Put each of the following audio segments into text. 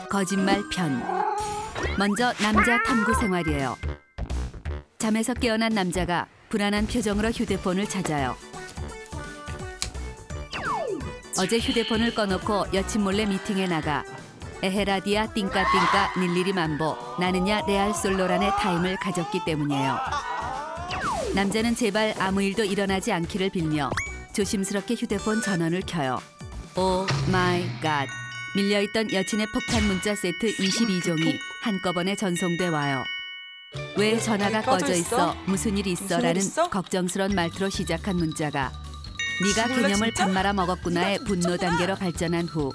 거짓말 편. 먼저 남자 탐구 생활이에요. 잠에서 깨어난 남자가 불안한 표정으로 휴대폰을 찾아요. 어제 휴대폰을 꺼놓고 여친 몰래 미팅에 나가 에헤라디아 띵까띵까 닐리리 만보 나느냐 레알 솔로란의 타임을 가졌기 때문이에요. 남자는 제발 아무 일도 일어나지 않기를 빌며 조심스럽게 휴대폰 전원을 켜요. 오 마이 갓. 밀려있던 여친의 폭탄 문자 세트 22종이 한꺼번에 전송돼 와요. 왜 전화가 꺼져 있어? 무슨 일 있어? 라는 걱정스러운 말투로 시작한 문자가 네가 개념을 밥 말아 먹었구나의 분노 단계로 발전한 후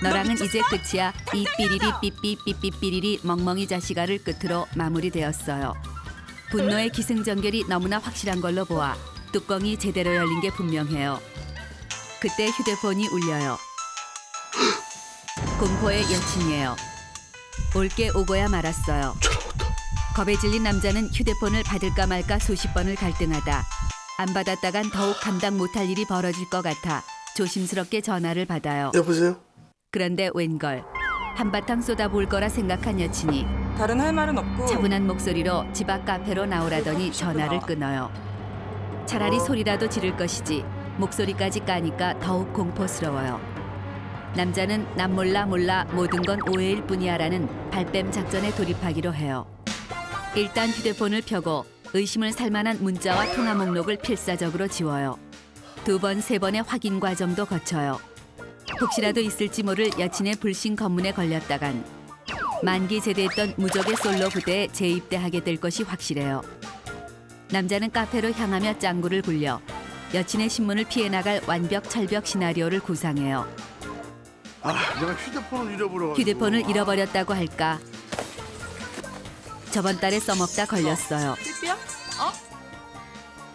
너랑은 이제 끝이야. 이 삐리리 삐삐삐삐삐리리 멍멍이 자식아를 끝으로 마무리되었어요. 분노의 기승전결이 너무나 확실한 걸로 보아 뚜껑이 제대로 열린 게 분명해요. 그때 휴대폰이 울려요. 공포의 여친이에요. 올게 오고야 말았어요. 겁에 질린 남자는 휴대폰을 받을까 말까 수십 번을 갈등하다 안 받았다간 더욱 감당 못할 일이 벌어질 것 같아 조심스럽게 전화를 받아요. 여보세요? 그런데 웬걸 한바탕 쏟아볼 거라 생각한 여친이 다른 할 말은 없고 차분한 목소리로 집 앞 카페로 나오라더니 전화를 끊어요. 차라리 소리라도 지를 것이지 목소리까지 까니까 더욱 공포스러워요. 남자는 난 몰라 모든 건 오해일 뿐이야 라는 발뺌 작전에 돌입하기로 해요. 일단 휴대폰을 펴고 의심을 살 만한 문자와 통화 목록을 필사적으로 지워요. 2번, 3번의 확인 과정도 거쳐요. 혹시라도 있을지 모를 여친의 불신 검문에 걸렸다간 만기 제대했던 무적의 솔로 부대에 재입대하게 될 것이 확실해요. 남자는 카페로 향하며 짱구를 굴려 여친의 신문을 피해 나갈 완벽 철벽 시나리오를 구상해요. 내가 휴대폰을 잃어버려. 휴대폰을 잃어버렸다고 할까? 저번 달에 써먹다 걸렸어요. 삐삐야?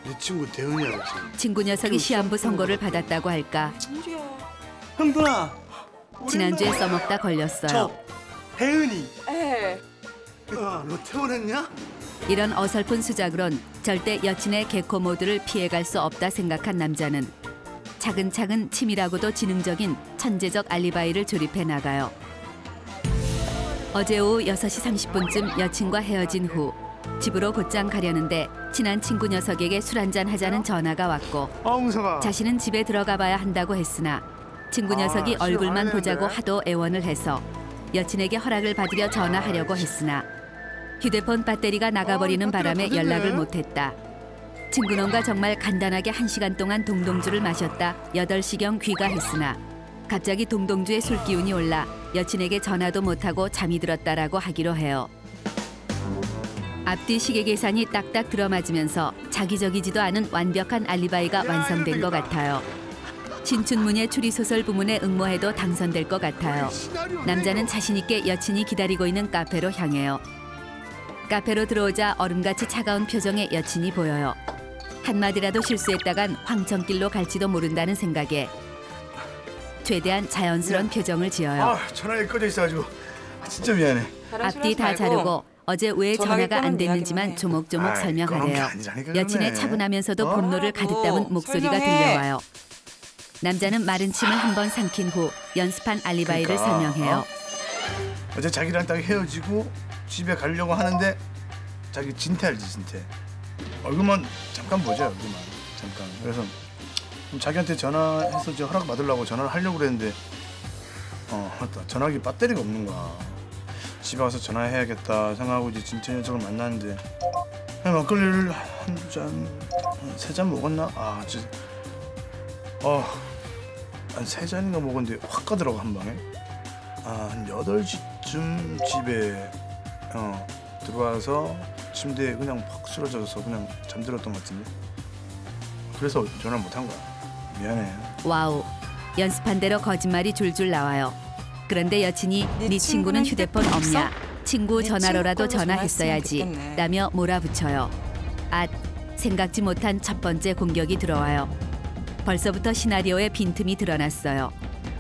내 친구 대은이야 지금. 친구 녀석이 시한부 선고를 받았다고 할까? 은주야. 형돈아. 지난주에 써먹다 걸렸어요. 저 혜은이. 에. 너 퇴원했냐? 이런 어설픈 수작으론 절대 여친의 개코 모드를 피해갈 수 없다 생각한 남자는 차근차근 치밀하고도 지능적인 천재적 알리바이를 조립해 나가요. 어제 오후 6시 30분쯤 여친과 헤어진 후 집으로 곧장 가려는데 친한 친구 녀석에게 술 한잔 하자는 전화가 왔고 웅석아. 자신은 집에 들어가 봐야 한다고 했으나 친구 녀석이 얼굴만 보자고 하도 애원을 해서 여친에게 허락을 받으려 전화하려고 했으나 휴대폰 배터리가 나가버리는 바람에 연락을 못했다. 친구놈과 정말 간단하게 1시간 동안 동동주를 마셨다 8시경 귀가했으나 갑자기 동동주의 술기운이 올라 여친에게 전화도 못하고 잠이 들었다라고 하기로 해요. 앞뒤 시계 계산이 딱딱 들어맞으면서 자기적이지도 않은 완벽한 알리바이가 완성된 것 같아요. 신춘문예 추리소설 부문에 응모해도 당선될 것 같아요. 남자는 자신 있게 여친이 기다리고 있는 카페로 향해요. 카페로 들어오자 얼음같이 차가운 표정의 여친이 보여요. 한마디라도 실수했다간 황천길로 갈지도 모른다는 생각에 최대한 자연스러운 표정을 지어요. 전화기 꺼져 있어가지고 진짜 미안해. 앞뒤 다 자르고 어제 왜 전화가 안 됐는지만 조목조목 설명하래요. 여친의 차분하면서도 분노를 가득 담은 목소리가 들려와요. 남자는 마른 침을 한번 삼킨 후 연습한 알리바이를 설명해요. 어제 자기랑 딱 헤어지고 집에 가려고 하는데 자기 진태 알지 진태. 얼굴만 잠깐 보자 얼굴만 잠깐. 그래서 자기한테 전화해서 이제 허락 받으려고 전화를 하려고 그랬는데 맞다 전화기 배터리가 없는 거야. 집에 가서 전화해야겠다 생각하고 이제 진태 녀석을 만났는데 그냥 막걸리를 한 잔, 3잔 먹었나? 진짜 한 3잔인가 먹었는데 확 가더라고 한 방에. 한 8시쯤 집에 들어와서 침대에 그냥 퍽 쓰러져서 그냥 잠들었던 것 같은데. 그래서 전화를 못한 거야. 미안해. 와우, 연습한 대로 거짓말이 줄줄 나와요. 그런데 여친이 네 친구는 휴대폰 없냐? 친구 전화로라도 전화했어야지 라며 몰아붙여요. 생각지 못한 첫 번째 공격이 들어와요. 벌써부터 시나리오에 빈틈이 드러났어요.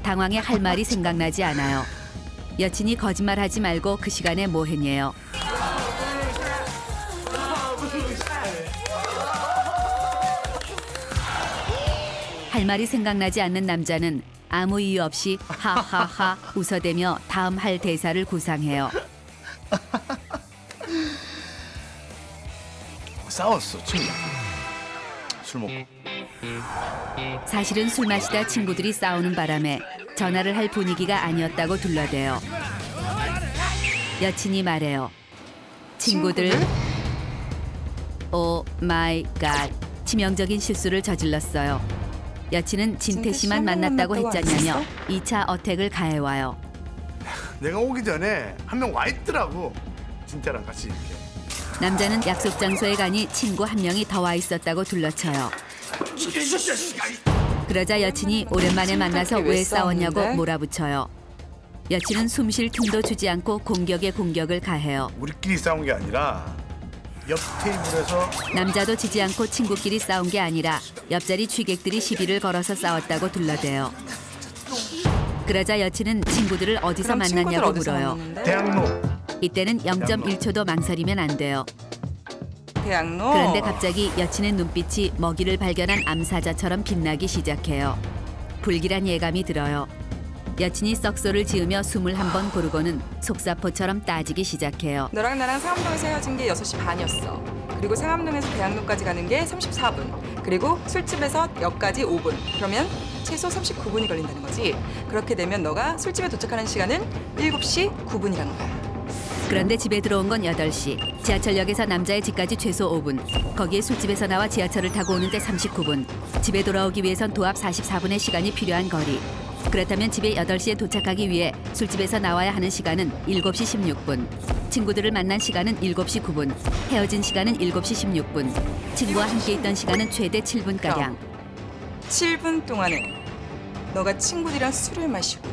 당황해 할 말이 생각나지 않아요. 여친이 거짓말하지 말고 그 시간에 뭐 했냐요. 할 말이 생각나지 않는 남자는 아무 이유 없이 하하하 웃어대며 다음 할 대사를 구상해요. 싸웠어 친구. 술 먹고. 사실은 술 마시다 친구들이 싸우는 바람에 전화를 할 분위기가 아니었다고 둘러대요. 여친이 말해요. 친구들, 오 마이 갓, 치명적인 실수를 저질렀어요. 여친은 진태 씨만 만났다고 했잖냐며 2차 어택을 가해와요. 내가 오기 전에 한 명 와 있더라고. 진태랑 같이 이렇게. 남자는 약속 장소에 가니 친구 한 명이 더 와 있었다고 둘러쳐요. 그러자 여친이 오랜만에 만나서 왜 싸웠냐고 몰아붙여요. 여친은 숨 쉴 틈도 주지 않고 공격에 공격을 가해요. 우리끼리 싸운 게 아니라 옆 테이블에서. 남자도 지지 않고 친구끼리 싸운 게 아니라 옆자리 취객들이 시비를 걸어서 싸웠다고 둘러대요. 그러자 여친은 친구들을 어디서 만났냐고 물어요. 대학로. 이때는 0.1초도 망설이면 안 돼요. 대학로. 그런데 갑자기 여친의 눈빛이 먹이를 발견한 암사자처럼 빛나기 시작해요. 불길한 예감이 들어요. 여친이 썩소를 지으며 숨을 한 번 고르고는 속사포처럼 따지기 시작해요. 너랑 나랑 상암동에서 헤어진 게 6시 반이었어. 그리고 상암동에서 대학로까지 가는 게 34분. 그리고 술집에서 역까지 5분. 그러면 최소 39분이 걸린다는 거지. 그렇게 되면 너가 술집에 도착하는 시간은 7시 9분이라는 거야. 그런데 집에 들어온 건 8시. 지하철역에서 남자의 집까지 최소 5분. 거기에 술집에서 나와 지하철을 타고 오는데 39분. 집에 돌아오기 위해선 도합 44분의 시간이 필요한 거리. 그렇다면 집에 8시에 도착하기 위해 술집에서 나와야 하는 시간은 7시 16분. 친구들을 만난 시간은 7시 9분. 헤어진 시간은 7시 16분. 친구와 함께 있던 시간은 최대 7분가량. 7분 동안에 너가 친구들이랑 술을 마시고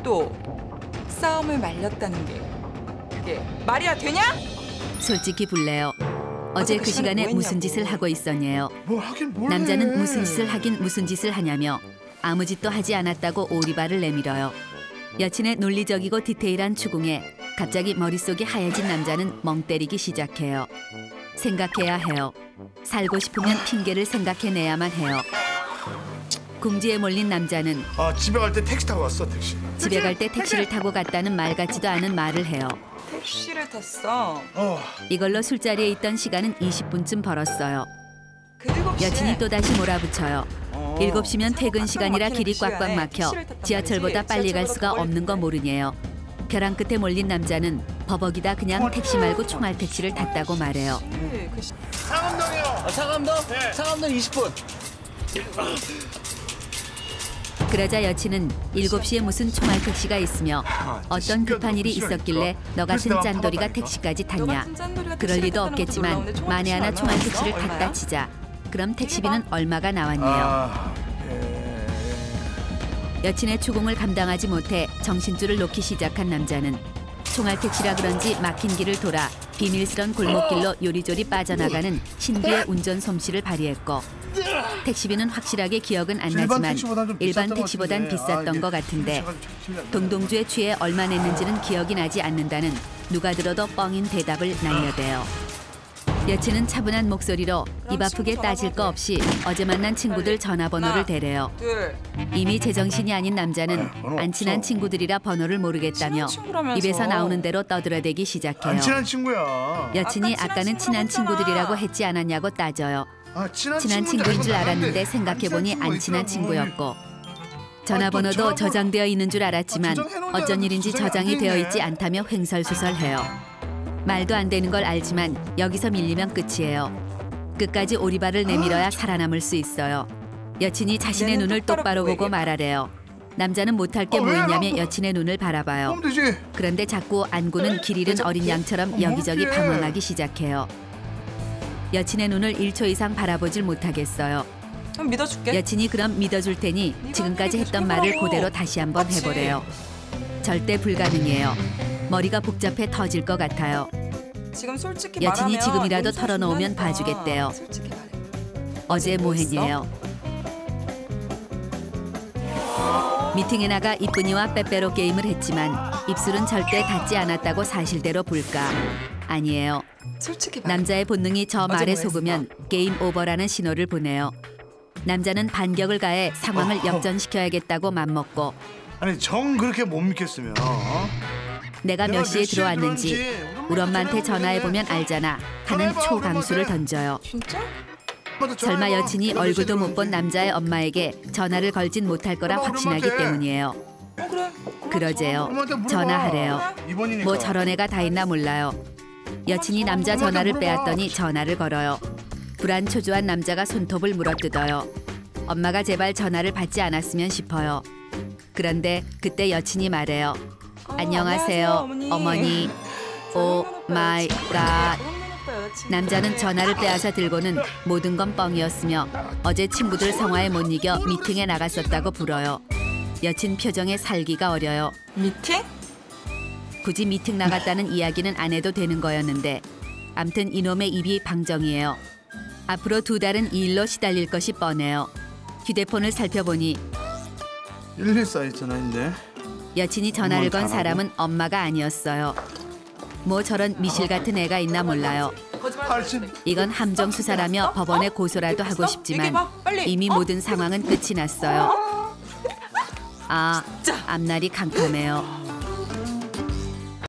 또 싸움을 말렸다는 게 그게 말이야 되냐? 솔직히 불래요. 어제 그 시간에 뭐 무슨 했냐고. 짓을 하고 있었냐요. 뭘 하긴 뭘 남자는 해. 무슨 짓을 하긴 무슨 짓을 하냐며 아무 짓도 하지 않았다고 오리발을 내밀어요. 여친의 논리적이고 디테일한 추궁에 갑자기 머릿속이 하얘진 남자는 멍 때리기 시작해요. 생각해야 해요. 살고 싶으면 핑계를 생각해내야만 해요. 궁지에 몰린 남자는 집에 갈 때 택시 타고 왔어 택시. 집에 갈 때 택시를 타고 갔다는 말 같지도 않은 말을 해요. 택시를 탔어. 이걸로 술자리에 있던 시간은 20분쯤 벌었어요. 그 7시에 여친이 또다시 몰아붙여요. 7시면 퇴근 시간이라 길이 꽉꽉 막혀 지하철보다 빨리 갈 수가 없는 거 모르냐요. 벼랑 끝에 몰린 남자는 버벅이다 그냥 택시 말고 총알 택시를 탔다고 말해요. 상암동이요. 상암동? 네. 상암동 20분. 그러자 여친은 7시에 무슨 총알 택시가 있으며 어떤 급한 일이 있었길래 너 같은 짠돌이가 택시까지 탔냐. 그럴 리도 없겠지만 만에 하나 총알 택시를 탔다 치자. 그럼 택시비는 얼마가 나왔네요. 여친의 추궁을 감당하지 못해 정신줄을 놓기 시작한 남자는 총알 택시라 그런지 막힌 길을 돌아 비밀스런 골목길로 요리조리 빠져나가는 신비의 운전 솜씨를 발휘했고 택시비는 확실하게 기억은 안 나지만 일반 택시보단 비쌌던 것 같은데 동동주에 취해 얼마 냈는지는 기억이 나지 않는다는 누가 들어도 뻥인 대답을 날려대요. 여친은 차분한 목소리로 입 아프게 따질 거 없이 어제 만난 친구들 전화번호를 대래요. 이미 제정신이 아닌 남자는 안 친한 친구들이라 번호를 모르겠다며 입에서 나오는 대로 떠들어대기 시작해요. 안 친한 친구야. 여친이 아까는 친한 친구들이라고 했지 않았냐고 따져요. 친한 친구인 줄 친구인데 알았는데 생각해보니 안 친한 친구였고 전화번호도 저장되어 있는 줄 알았지만 어쩐 일인지 저장이 되어 있지 않다며 횡설수설해요. 말도 안 되는 걸 알지만 여기서 밀리면 끝이에요. 끝까지 오리발을 내밀어야 살아남을 수 있어요. 여친이 자신의 눈을 똑바로 보고 말하래요. 남자는 못할 게 뭐 있냐며 여친의 눈을 바라봐요. 그럼 되지. 그런데 자꾸 안구는 길 잃은 어린 양처럼 여기저기 방황하기 시작해요. 여친의 눈을 1초 이상 바라보질 못하겠어요. 그럼 믿어줄게. 여친이 그럼 믿어줄 테니 지금까지 했던 말을 그대로 다시 한번 해보래요. 절대 불가능이에요. 머리가 복잡해 터질 것 같아요. 지금 솔직히 여친이 말하면 지금이라도 용서 털어놓으면 준다니까. 봐주겠대요. 솔직히 말해. 어제 뭐 했냐요? 미팅에 나가 이쁜이와 빼빼로 게임을 했지만 입술은 절대 닿지 않았다고 사실대로 볼까? 아니에요. 솔직히 말해. 남자의 본능이 저 어제 말에 뭐 했어? 속으면 게임 오버라는 신호를 보내요. 남자는 반격을 가해 상황을 역전시켜야겠다고 맘먹고 아니 정 그렇게 못 믿겠으면 내가 몇 시에 들어왔는지 들어왔는지 우리 엄마한테 전화해보면 알잖아 하는 전화해봐, 초강수를 엄마한테. 던져요. 진짜? 설마 여친이 몇 얼굴도 시에 못 본 들어왔는지. 남자의 엄마에게 전화를 걸진 못할 거라 엄마, 확신하기 엄마한테. 때문이에요. 그래. 그러재요. 엄마한테 물어봐. 전화하래요. 이번이니까. 뭐 저런 애가 다 있나 몰라요. 여친이 남자 전화를 물어봐. 빼앗더니 전화를 걸어요. 불안 초조한 남자가 손톱을 물어뜯어요. 엄마가 제발 전화를 받지 않았으면 싶어요. 그런데 그때 여친이 말해요. 안녕하세요, 어머니. 오 마이 갓. 남자는 전화를 빼앗아 들고는 모든 건 뻥이었으며 어제 친구들 성화에 못 이겨 미팅에 나갔었다고 불어요. 여친 표정에 살기가 어려요. 미팅? 굳이 미팅 나갔다는 이야기는 안 해도 되는 거였는데 암튼 이놈의 입이 방정이에요. 앞으로 2달은 이 일로 시달릴 것이 뻔해요. 휴대폰을 살펴보니 114 전화인데. 여친이 전화를 건 엄마는 사람은 엄마가 아니었어요. 뭐 저런 미실 같은 애가 있나 몰라요. 거짓말. 80. 이건 함정 수사라며 법원에 고소라도 하고 싶지만 얘기해봐, 빨리. 이미 모든 상황은 끝이 났어요. 아, 앞날이 캄캄해요.